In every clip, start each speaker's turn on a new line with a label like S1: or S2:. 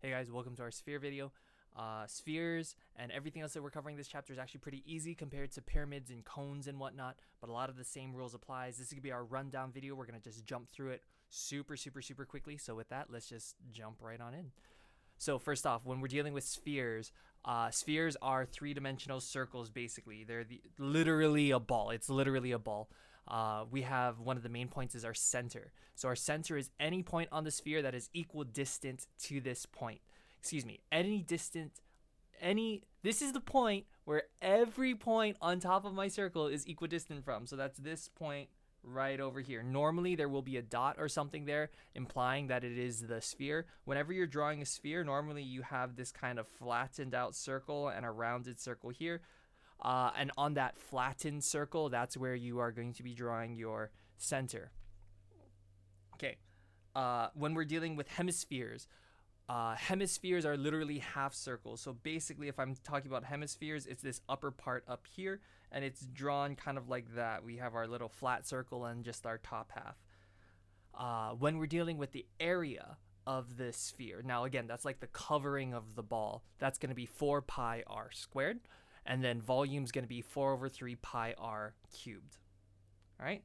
S1: Hey guys, welcome to our sphere video. Spheres and everything else that we're covering this chapter is actually pretty easy compared to pyramids and cones and whatnot, but a lot of the same rules applies. This is gonna be our rundown video. We're gonna just jump through it super quickly. So with that, let's just jump right on in. So first off, when we're dealing with spheres, spheres are three-dimensional circles. Basically, they're literally a ball. It's literally a ball. We have one of the main points is our center. So our center is any point on the sphere that is equidistant to this point. Excuse me, any distant, any. This is the point where every point on top of my circle is equidistant from. So that's this point right over here. Normally there will be a dot or something there implying that it is the sphere. Whenever you're drawing a sphere, normally you have this kind of flattened out circle and a rounded circle here. And on that flattened circle, that's where you are going to be drawing your center. Okay. When we're dealing with hemispheres, hemispheres are literally half circles. So basically, if I'm talking about hemispheres, it's this upper part up here, and it's drawn kind of like that. We have our little flat circle and just our top half. When we're dealing with the area of this sphere, now again, that's like the covering of the ball. That's going to be 4 pi r squared, and then volume is going to be 4 over 3 pi r cubed. All right.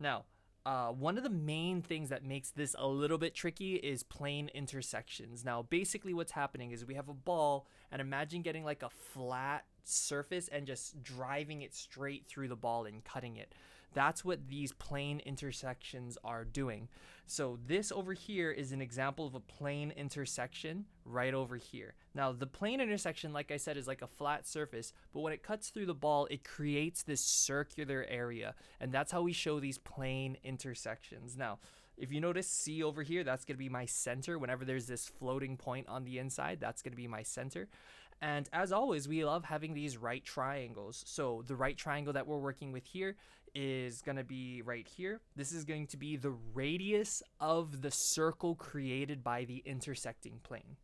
S1: Now, one of the main things that makes this a little bit tricky is plane intersections. Now, basically what's happening is we have a ball, and imagine getting like a flat surface and just driving it straight through the ball and cutting it. That's what these plane intersections are doing. So this over here is an example of a plane intersection right over here. Now, the plane intersection, like I said, is like a flat surface, but when it cuts through the ball, it creates this circular area, and that's how we show these plane intersections. Now, if you notice C over here, that's going to be my center. Whenever there's this floating point on the inside, that's going to be my center. And as always, we love having these right triangles. So the right triangle that we're working with here is going to be right here. This is going to be the radius of the circle created by the intersecting plane.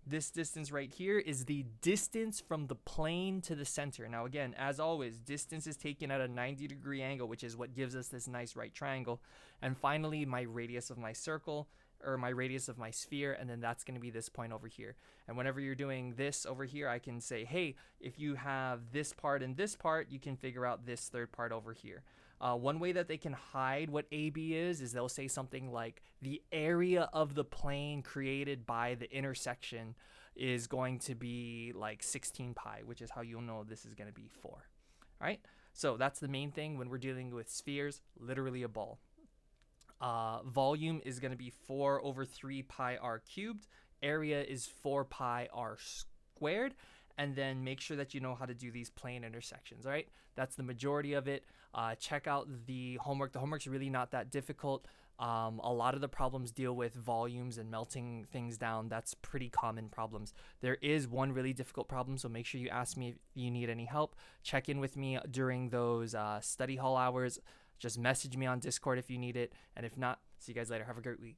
S1: This distance right here is the distance from the plane to the center. Now again, as always, distance is taken at a 90-degree angle, which is what gives us this nice right triangle. And finally, my radius of my circle, or my radius of my sphere, and then that's going to be this point over here. And whenever you're doing this over here, I can say, hey, if you have this part and this part, you can figure out this third part over here. One way that they can hide what AB is they'll say something like the area of the plane created by the intersection is going to be like 16 pi, which is how you'll know this is going to be 4. All right, so that's the main thing when we're dealing with spheres, literally a ball. Volume is going to be 4 over 3 pi r cubed. Area is 4 pi r squared. And then make sure that you know how to do these plane intersections. All right, that's the majority of it. Check out the homework. The homework's really not that difficult. A lot of the problems deal with volumes and melting things down. That's pretty common problems. There is one really difficult problem, so make sure you ask me if you need any help. Check in with me during those study hall hours. Just message me on Discord if you need it. And if not, see you guys later. Have a great week.